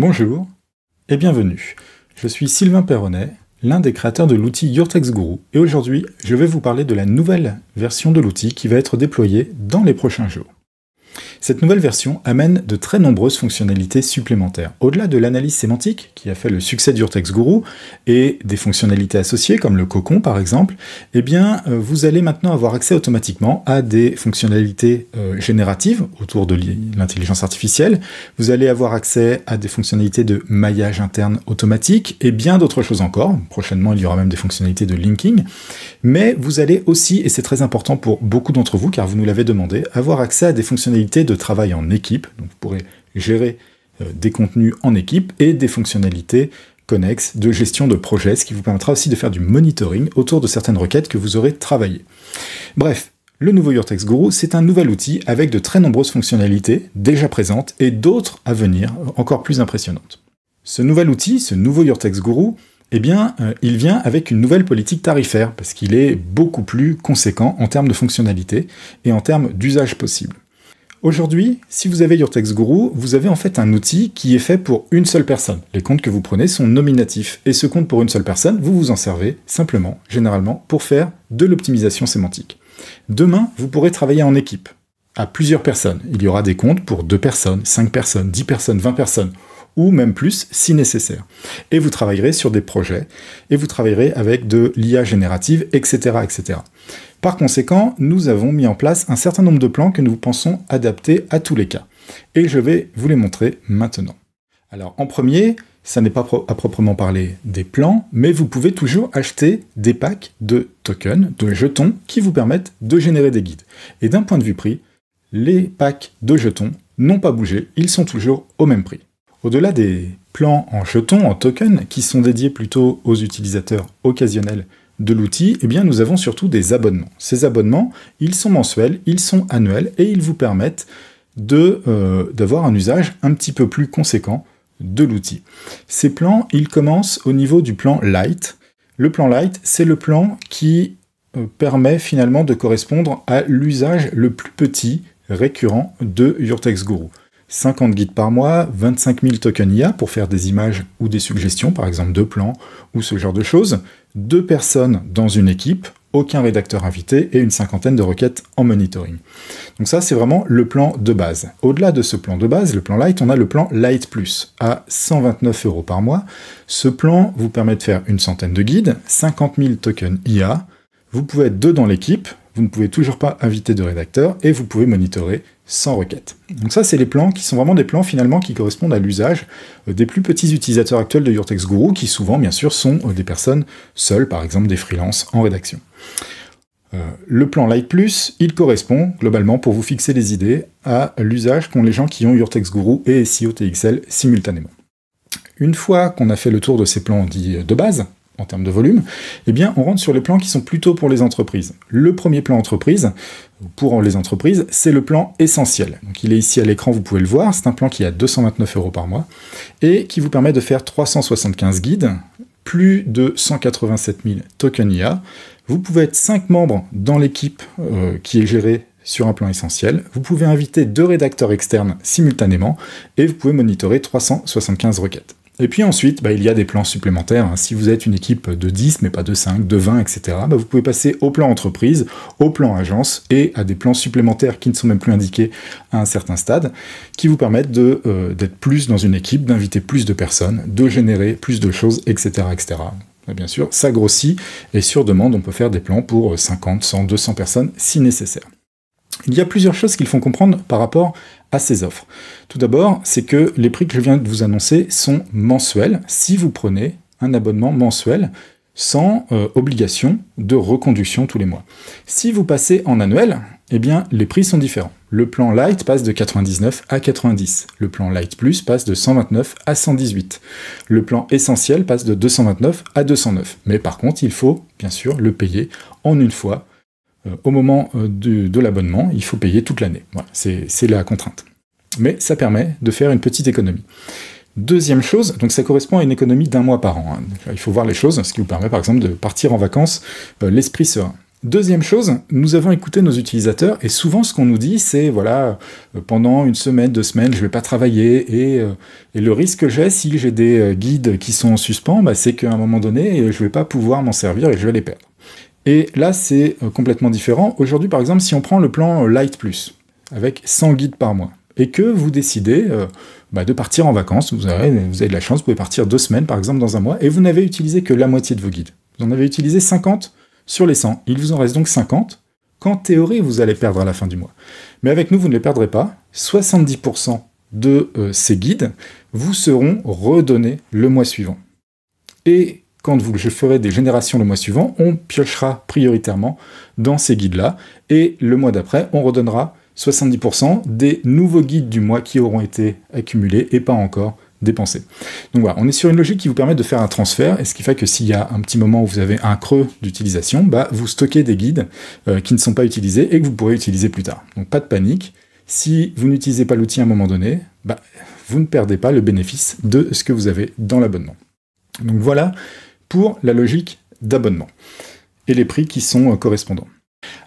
Bonjour et bienvenue. Je suis Sylvain Perronnet, l'un des créateurs de l'outil Your Tax Guru, et aujourd'hui, je vais vous parler de la nouvelle version de l'outil qui va être déployée dans les prochains jours. Cette nouvelle version amène de très nombreuses fonctionnalités supplémentaires. Au-delà de l'analyse sémantique, qui a fait le succès de Your Tax Guru, et des fonctionnalités associées, comme le cocon par exemple, eh bien, vous allez maintenant avoir accès automatiquement à des fonctionnalités génératives autour de l'intelligence artificielle. Vous allez avoir accès à des fonctionnalités de maillage interne automatique, et bien d'autres choses encore. Prochainement, il y aura même des fonctionnalités de linking. Mais vous allez aussi, et c'est très important pour beaucoup d'entre vous, car vous nous l'avez demandé, avoir accès à des fonctionnalités de travail en équipe, donc vous pourrez gérer des contenus en équipe et des fonctionnalités connexes de gestion de projet, ce qui vous permettra aussi de faire du monitoring autour de certaines requêtes que vous aurez travaillées. Bref, le nouveau Your Tax Guru, c'est un nouvel outil avec de très nombreuses fonctionnalités déjà présentes et d'autres à venir encore plus impressionnantes. Ce nouvel outil, ce nouveau Your Tax Guru, eh bien, il vient avec une nouvelle politique tarifaire, parce qu'il est beaucoup plus conséquent en termes de fonctionnalités et en termes d'usage possible. Aujourd'hui, si vous avez Your Tax Guru, vous avez en fait un outil qui est fait pour une seule personne. Les comptes que vous prenez sont nominatifs, et ce compte pour une seule personne, vous vous en servez simplement, généralement, pour faire de l'optimisation sémantique. Demain, vous pourrez travailler en équipe, à plusieurs personnes. Il y aura des comptes pour 2 personnes, 5 personnes, 10 personnes, 20 personnes, ou même plus si nécessaire. Et vous travaillerez sur des projets, et vous travaillerez avec de l'IA générative, etc., etc. Par conséquent, nous avons mis en place un certain nombre de plans que nous pensons adaptés à tous les cas. Et je vais vous les montrer maintenant. Alors, en premier, ça n'est pas à proprement parler des plans, mais vous pouvez toujours acheter des packs de tokens, de jetons, qui vous permettent de générer des guides. Et d'un point de vue prix, les packs de jetons n'ont pas bougé, ils sont toujours au même prix. Au-delà des plans en jetons, en tokens, qui sont dédiés plutôt aux utilisateurs occasionnels de l'outil, eh bien nous avons surtout des abonnements. Ces abonnements, ils sont mensuels, ils sont annuels, et ils vous permettent d'avoir un usage un petit peu plus conséquent de l'outil. Ces plans, ils commencent au niveau du plan Light. Le plan Light, c'est le plan qui permet finalement de correspondre à l'usage le plus petit récurrent de Your Tax Guru. 50 guides par mois, 25 000 tokens IA pour faire des images ou des suggestions, par exemple de plans ou ce genre de choses, 2 personnes dans une équipe, aucun rédacteur invité et une 50aine de requêtes en monitoring. Donc ça, c'est vraiment le plan de base. Au-delà de ce plan de base, le plan Light, on a le plan Light Plus à 129 € par mois. Ce plan vous permet de faire une centaine de guides, 50 000 tokens IA, vous pouvez être 2 dans l'équipe, vous ne pouvez toujours pas inviter de rédacteur et vous pouvez monitorer sans requête. Donc ça, c'est les plans qui sont vraiment des plans finalement qui correspondent à l'usage des plus petits utilisateurs actuels de Your Tax Guru, qui souvent, bien sûr, sont des personnes seules, par exemple des freelances en rédaction. Le plan Light Plus, il correspond globalement, pour vous fixer les idées, à l'usage qu'ont les gens qui ont Your Tax Guru et SEO TXL simultanément. Une fois qu'on a fait le tour de ces plans dits de base, en termes de volume, eh bien, on rentre sur les plans qui sont plutôt pour les entreprises. Le premier plan entreprise, pour les entreprises, c'est le plan essentiel. Donc, il est ici à l'écran, vous pouvez le voir, c'est un plan qui est à 229 € par mois, et qui vous permet de faire 375 guides, plus de 187 000 tokens IA. Vous pouvez être 5 membres dans l'équipe qui est gérée sur un plan essentiel. Vous pouvez inviter 2 rédacteurs externes simultanément, et vous pouvez monitorer 375 requêtes. Et puis ensuite, il y a des plans supplémentaires. Si vous êtes une équipe de 10, mais pas de 5, de 20, etc., vous pouvez passer au plan entreprise, au plan agence, et à des plans supplémentaires qui ne sont même plus indiqués à un certain stade, qui vous permettent d'être plus dans une équipe, d'inviter plus de personnes, de générer plus de choses, etc., etc. Et bien sûr, ça grossit, et sur demande, on peut faire des plans pour 50, 100, 200 personnes, si nécessaire. Il y a plusieurs choses qu'il faut comprendre par rapport à ces offres. Tout d'abord, c'est que les prix que je viens de vous annoncer sont mensuels, si vous prenez un abonnement mensuel sans obligation de reconduction tous les mois. Si vous passez en annuel, eh bien, les prix sont différents. Le plan Light passe de 99 à 90. Le plan Light Plus passe de 129 à 118. Le plan Essentiel passe de 229 à 209. Mais par contre, il faut, bien sûr, le payer en une fois. Au moment de l'abonnement, il faut payer toute l'année. Voilà, c'est la contrainte. Mais ça permet de faire une petite économie. Deuxième chose, donc ça correspond à une économie d'1 mois par an. Il faut voir les choses, ce qui vous permet par exemple de partir en vacances l'esprit serein. Deuxième chose, nous avons écouté nos utilisateurs et souvent ce qu'on nous dit c'est voilà, pendant une semaine, 2 semaines, je vais pas travailler et le risque que j'ai si j'ai des guides qui sont en suspens, bah, c'est qu'à un moment donné, je vais pas pouvoir m'en servir et je vais les perdre. Et là c'est complètement différent. Aujourd'hui par exemple, si on prend le plan Light Plus, avec 100 guides par mois, et que vous décidez de partir en vacances, vous avez de la chance, vous pouvez partir 2 semaines par exemple dans un mois, et vous n'avez utilisé que la moitié de vos guides. Vous en avez utilisé 50 sur les 100. Il vous en reste donc 50, qu'en théorie vous allez perdre à la fin du mois. Mais avec nous, vous ne les perdrez pas. 70% de ces guides vous seront redonnés le mois suivant. Et quand je ferai des générations le mois suivant, on piochera prioritairement dans ces guides-là, et le mois d'après, on redonnera 70% des nouveaux guides du mois qui auront été accumulés et pas encore dépensés. Donc voilà, on est sur une logique qui vous permet de faire un transfert, et ce qui fait que s'il y a un petit moment où vous avez un creux d'utilisation, vous stockez des guides qui ne sont pas utilisés et que vous pourrez utiliser plus tard. Donc pas de panique, si vous n'utilisez pas l'outil à un moment donné, vous ne perdez pas le bénéfice de ce que vous avez dans l'abonnement. Donc voilà pour la logique d'abonnement et les prix qui sont correspondants.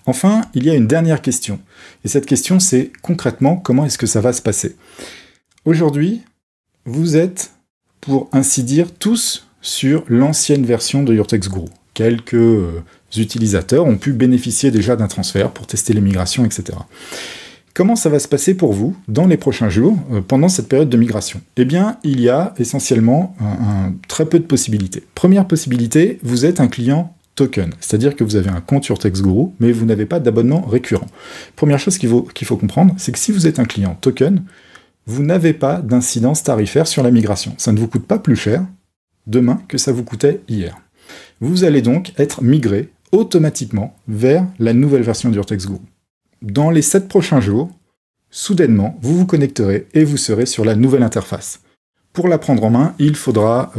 Enfin, il y a une dernière question, et cette question c'est concrètement comment est-ce que ça va se passer. Aujourd'hui, vous êtes, pour ainsi dire, tous sur l'ancienne version de Your Text Guru. Quelques utilisateurs ont pu bénéficier déjà d'un transfert pour tester les migrations, etc. Comment ça va se passer pour vous dans les prochains jours, pendant cette période de migration? Eh bien, il y a essentiellement très peu de possibilités. Première possibilité, vous êtes un client token, c'est-à-dire que vous avez un compte Your Text Guru, mais vous n'avez pas d'abonnement récurrent. Première chose qu'il faut comprendre, c'est que si vous êtes un client token, vous n'avez pas d'incidence tarifaire sur la migration. Ça ne vous coûte pas plus cher demain que ça vous coûtait hier. Vous allez donc être migré automatiquement vers la nouvelle version de Your Text Guru. Dans les 7 prochains jours, soudainement, vous vous connecterez et vous serez sur la nouvelle interface. Pour la prendre en main, il faudra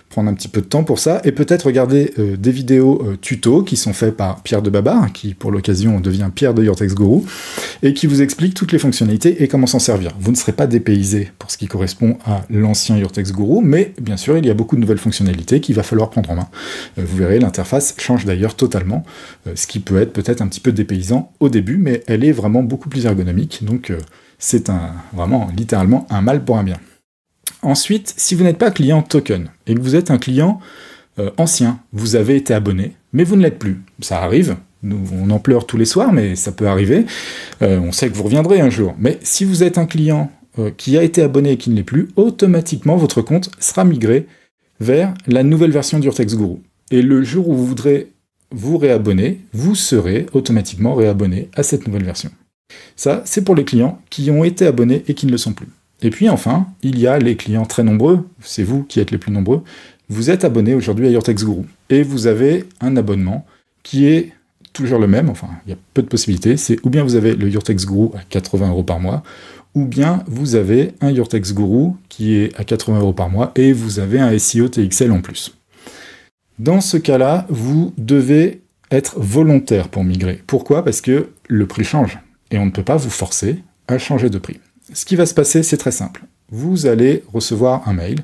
prendre un petit peu de temps pour ça, et peut-être regarder des vidéos tuto qui sont faites par Pierre de Babar, qui pour l'occasion devient Pierre de Your Text Guru, et qui vous explique toutes les fonctionnalités et comment s'en servir. Vous ne serez pas dépaysé pour ce qui correspond à l'ancien Your Text Guru, mais bien sûr, il y a beaucoup de nouvelles fonctionnalités qu'il va falloir prendre en main. Vous verrez, l'interface change d'ailleurs totalement, ce qui peut être peut-être un petit peu dépaysant au début, mais elle est vraiment beaucoup plus ergonomique, donc c'est vraiment littéralement un mal pour un bien. Ensuite, si vous n'êtes pas client token et que vous êtes un client ancien, vous avez été abonné, mais vous ne l'êtes plus. Ça arrive, on en pleure tous les soirs, mais ça peut arriver. On sait que vous reviendrez un jour. Mais si vous êtes un client qui a été abonné et qui ne l'est plus, automatiquement votre compte sera migré vers la nouvelle version de Your Text Guru. Et le jour où vous voudrez vous réabonner, vous serez automatiquement réabonné à cette nouvelle version. Ça, c'est pour les clients qui ont été abonnés et qui ne le sont plus. Et puis enfin, il y a les clients très nombreux, c'est vous qui êtes les plus nombreux, vous êtes abonné aujourd'hui à Your Text Guru, et vous avez un abonnement qui est toujours le même, enfin, il y a peu de possibilités, c'est ou bien vous avez le Your Text Guru à 80 € par mois, ou bien vous avez un Your Text Guru qui est à 80 € par mois, et vous avez un SEO TXL en plus. Dans ce cas-là, vous devez être volontaire pour migrer. Pourquoi? Parce que le prix change, et on ne peut pas vous forcer à changer de prix. Ce qui va se passer, c'est très simple. Vous allez recevoir un mail,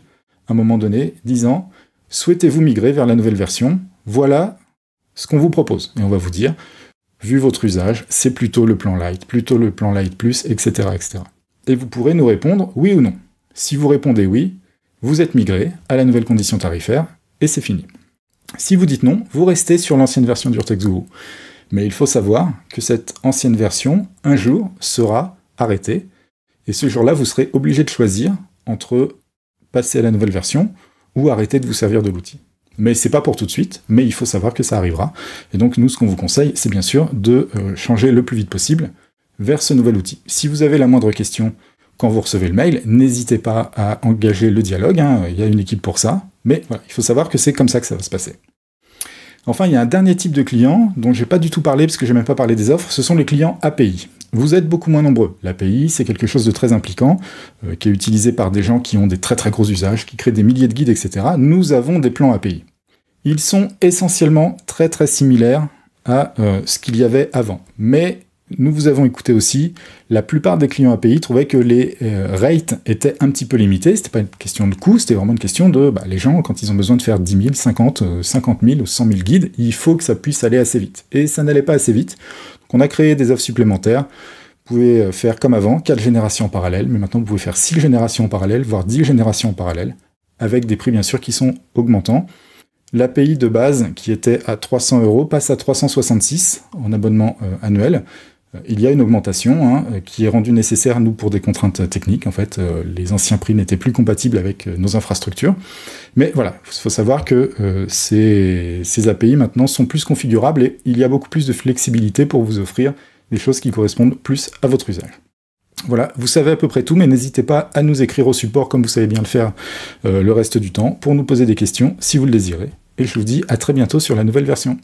à un moment donné, disant « Souhaitez-vous migrer vers la nouvelle version? Voilà ce qu'on vous propose. » Et on va vous dire « Vu votre usage, c'est plutôt le plan Light, plutôt le plan Light Plus, etc. etc. » Et vous pourrez nous répondre « Oui ou non ». Si vous répondez « Oui », vous êtes migré à la nouvelle condition tarifaire, et c'est fini. Si vous dites non, vous restez sur l'ancienne version de Your Text Guru. Mais il faut savoir que cette ancienne version, un jour, sera arrêtée, et ce jour-là, vous serez obligé de choisir entre passer à la nouvelle version ou arrêter de vous servir de l'outil. Mais c'est pas pour tout de suite, mais il faut savoir que ça arrivera. Et donc nous, ce qu'on vous conseille, c'est bien sûr de changer le plus vite possible vers ce nouvel outil. Si vous avez la moindre question quand vous recevez le mail, n'hésitez pas à engager le dialogue, il y a une équipe pour ça, mais voilà, il faut savoir que c'est comme ça que ça va se passer. Enfin, il y a un dernier type de client dont j'ai pas du tout parlé parce que j'ai même pas parlé des offres, ce sont les clients API. Vous êtes beaucoup moins nombreux. L'API, c'est quelque chose de très impliquant, qui est utilisé par des gens qui ont des très très gros usages, qui créent des milliers de guides, etc. Nous avons des plans API. Ils sont essentiellement très très similaires à ce qu'il y avait avant. Mais nous vous avons écouté aussi, la plupart des clients API trouvaient que les rates étaient un petit peu limités. C'était pas une question de coût, c'était vraiment une question de les gens, quand ils ont besoin de faire 10 000, 50 000 ou 100 000 guides, il faut que ça puisse aller assez vite. Et ça n'allait pas assez vite. Donc on a créé des offres supplémentaires. Vous pouvez faire comme avant, 4 générations en parallèle, mais maintenant vous pouvez faire 6 générations en parallèle, voire 10 générations en parallèle, avec des prix bien sûr qui sont augmentants. L'API de base, qui était à 300 €, passe à 366 en abonnement annuel. Il y a une augmentation qui est rendue nécessaire, nous, pour des contraintes techniques. En fait, les anciens prix n'étaient plus compatibles avec nos infrastructures. Mais voilà, il faut savoir que ces API maintenant sont plus configurables et il y a beaucoup plus de flexibilité pour vous offrir des choses qui correspondent plus à votre usage. Voilà, vous savez à peu près tout, mais n'hésitez pas à nous écrire au support, comme vous savez bien le faire le reste du temps, pour nous poser des questions, si vous le désirez. Et je vous dis à très bientôt sur la nouvelle version.